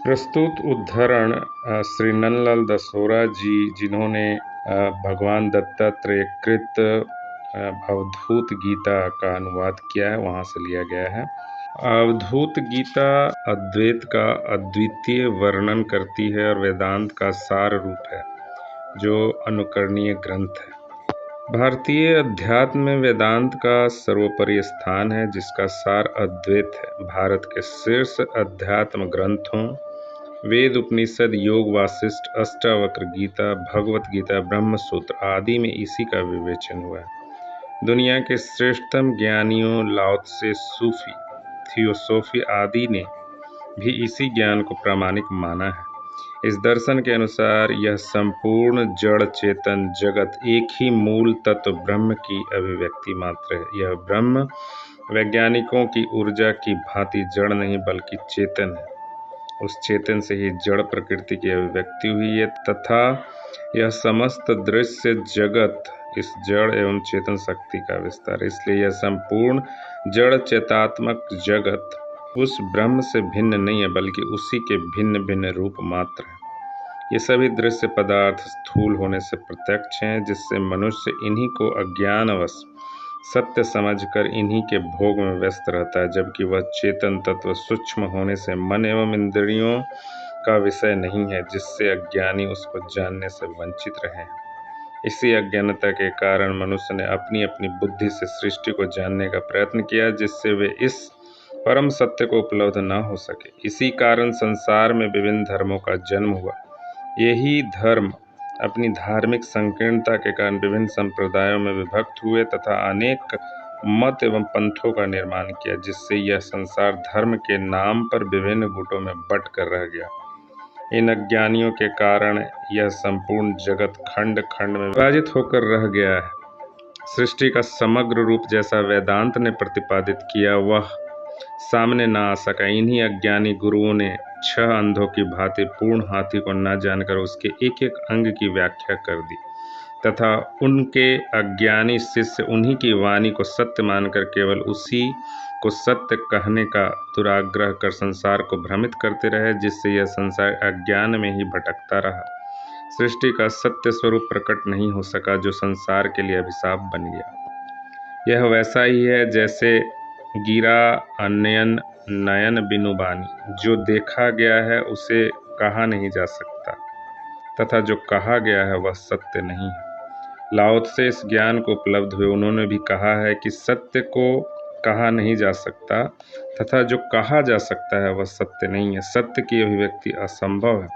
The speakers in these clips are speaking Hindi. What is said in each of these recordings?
प्रस्तुत उद्धरण श्री नंदलाल दसोरा जी, जिन्होंने भगवान दत्तात्रेय कृत अवधूत गीता का अनुवाद किया है, वहाँ से लिया गया है। अवधूत गीता अद्वैत का अद्वितीय वर्णन करती है और वेदांत का सार रूप है, जो अनुकरणीय ग्रंथ है। भारतीय अध्यात्म में वेदांत का सर्वोपरि स्थान है, जिसका सार अद्वैत है। भारत के शीर्ष अध्यात्म ग्रंथों वेद, उपनिषद, योग, वासिष्ठ, अष्टावक्र, गीता, भगवत गीता, ब्रह्म सूत्र आदि में इसी का विवेचन हुआ है। दुनिया के श्रेष्ठतम ज्ञानियों लाओ त्से, सूफी, थियोसोफी आदि ने भी इसी ज्ञान को प्रामाणिक माना है। इस दर्शन के अनुसार यह संपूर्ण जड़ चेतन जगत एक ही मूल तत्व ब्रह्म की अभिव्यक्ति मात्र है। यह ब्रह्म वैज्ञानिकों की ऊर्जा की भांति जड़ नहीं बल्कि चेतन है। उस चेतन से ही जड़ प्रकृति की अभिव्यक्ति हुई है तथा यह समस्त दृश्य जगत इस जड़ एवं चेतन शक्ति का विस्तार है। इसलिए यह संपूर्ण जड़ चेतात्मक जगत उस ब्रह्म से भिन्न नहीं है, बल्कि उसी के भिन्न भिन्न रूप मात्र है। ये सभी दृश्य पदार्थ स्थूल होने से प्रत्यक्ष हैं, जिससे मनुष्य इन्हीं को अज्ञानवश सत्य समझकर इन्हीं के भोग में व्यस्त रहता है, जबकि वह चेतन तत्व सूक्ष्म होने से मन एवं इंद्रियों का विषय नहीं है, जिससे अज्ञानी उसको जानने से वंचित रहे हैं। इसी अज्ञानता के कारण मनुष्य ने अपनी अपनी बुद्धि से सृष्टि को जानने का प्रयत्न किया, जिससे वे इस परम सत्य को उपलब्ध न हो सके। इसी कारण संसार में विभिन्न धर्मों का जन्म हुआ। यही धर्म अपनी धार्मिक संकीर्णता के कारण विभिन्न संप्रदायों में विभक्त हुए तथा अनेक मत एवं पंथों का निर्माण किया, जिससे यह संसार धर्म के नाम पर विभिन्न गुटों में बट कर रह गया। इन अज्ञानियों के कारण यह संपूर्ण जगत खंड खंड में विभाजित होकर रह गया है। सृष्टि का समग्र रूप जैसा वेदांत ने प्रतिपादित किया, वह सामने न आ सका। इन्हीं अज्ञानी गुरुओं ने 6 अंधों की भांति पूर्ण हाथी को न जानकर उसके एक एक अंग की व्याख्या कर दी तथा उनके अज्ञानी शिष्य उन्हीं की वाणी को सत्य मानकर केवल उसी को सत्य कहने का दुराग्रह कर संसार को भ्रमित करते रहे, जिससे यह संसार अज्ञान में ही भटकता रहा। सृष्टि का सत्य स्वरूप प्रकट नहीं हो सका, जो संसार के लिए अभिशाप बन गया। यह वैसा ही है जैसे गिरा अन्यन नयन बिनु बानी, जो देखा गया है उसे कहा नहीं जा सकता तथा जो कहा गया है वह सत्य नहीं है। लाओ त्से इस ज्ञान को उपलब्ध हुए। उन्होंने भी कहा है कि सत्य को कहा नहीं जा सकता तथा जो कहा जा सकता है वह सत्य नहीं है। सत्य की अभिव्यक्ति असंभव है।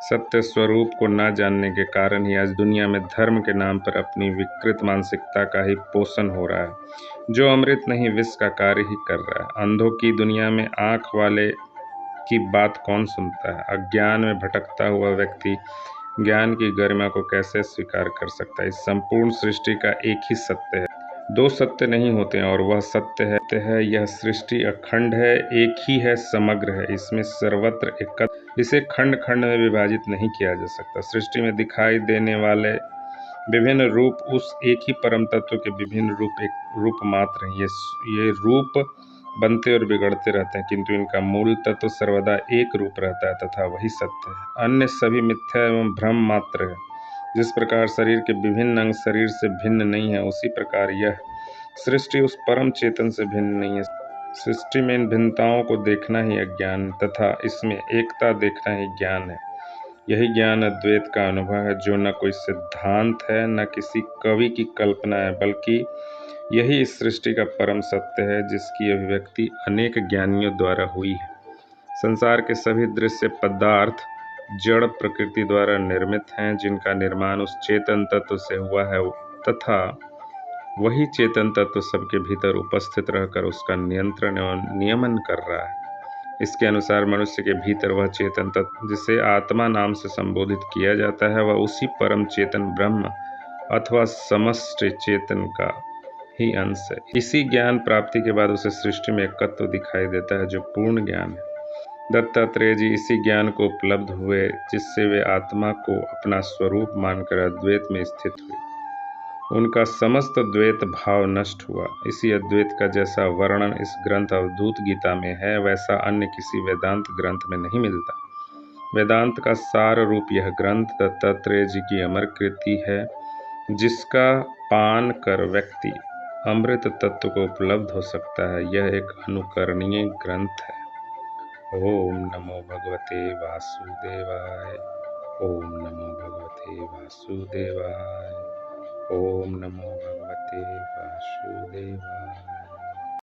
सत्य स्वरूप को न जानने के कारण ही आज दुनिया में धर्म के नाम पर अपनी विकृत मानसिकता का ही पोषण हो रहा है, जो अमृत नहीं विष का कार्य ही कर रहा है। अंधों की दुनिया में आँख वाले की बात कौन सुनता है? अज्ञान में भटकता हुआ व्यक्ति ज्ञान की गरिमा को कैसे स्वीकार कर सकता है? इस संपूर्ण सृष्टि का एक ही सत्य है, 2 सत्य नहीं होते हैं, और वह सत्य है यह सृष्टि अखंड है, एक ही है, समग्र है, इसमें सर्वत्र एकत्र, इसे खंड खंड में विभाजित नहीं किया जा सकता। सृष्टि में दिखाई देने वाले विभिन्न रूप उस एक ही परम तत्व के विभिन्न रूप मात्र हैं। ये रूप बनते और बिगड़ते रहते हैं, किंतु इनका मूल तत्व सर्वदा एक रूप रहता है तथा वही सत्य है। अन्य सभी मिथ्या एवं भ्रम मात्र है। जिस प्रकार शरीर के विभिन्न अंग शरीर से भिन्न नहीं है, उसी प्रकार यह सृष्टि उस परम चेतन से भिन्न नहीं है। सृष्टि में इन भिन्नताओं को देखना ही अज्ञान तथा इसमें एकता देखना ही ज्ञान है। यही ज्ञान अद्वैत का अनुभव है, जो न कोई सिद्धांत है न किसी कवि की कल्पना है, बल्कि यही इस सृष्टि का परम सत्य है, जिसकी अभिव्यक्ति अनेक ज्ञानियों द्वारा हुई है। संसार के सभी दृश्य पदार्थ जड़ प्रकृति द्वारा निर्मित हैं, जिनका निर्माण उस चेतन तत्व से हुआ है तथा वही चेतन तत्व सबके भीतर उपस्थित रहकर उसका नियंत्रण एवं नियमन कर रहा है। इसके अनुसार मनुष्य के भीतर वह चेतन तत्व जिसे आत्मा नाम से संबोधित किया जाता है, वह उसी परम चेतन ब्रह्म अथवा समष्टि चेतन का ही अंश है। इसी ज्ञान प्राप्ति के बाद उसे सृष्टि में एकत्व दिखाई देता है, जो पूर्ण ज्ञान है। दत्तात्रेय जी इसी ज्ञान को उपलब्ध हुए, जिससे वे आत्मा को अपना स्वरूप मानकर अद्वैत में स्थित हुए। उनका समस्त द्वैत भाव नष्ट हुआ। इसी अद्वैत का जैसा वर्णन इस ग्रंथ अवधूत गीता में है, वैसा अन्य किसी वेदांत ग्रंथ में नहीं मिलता। वेदांत का सार रूप यह ग्रंथ दत्तात्रेय जी की अमर कृति है, जिसका पान कर व्यक्ति अमृत तत्व को उपलब्ध हो सकता है। यह एक अनुकरणीय ग्रंथ है। ओम नमो भगवते वासुदेवाय। ओम नमो भगवते वासुदेवाय। ओम नमो भगवते वासुदेवाय।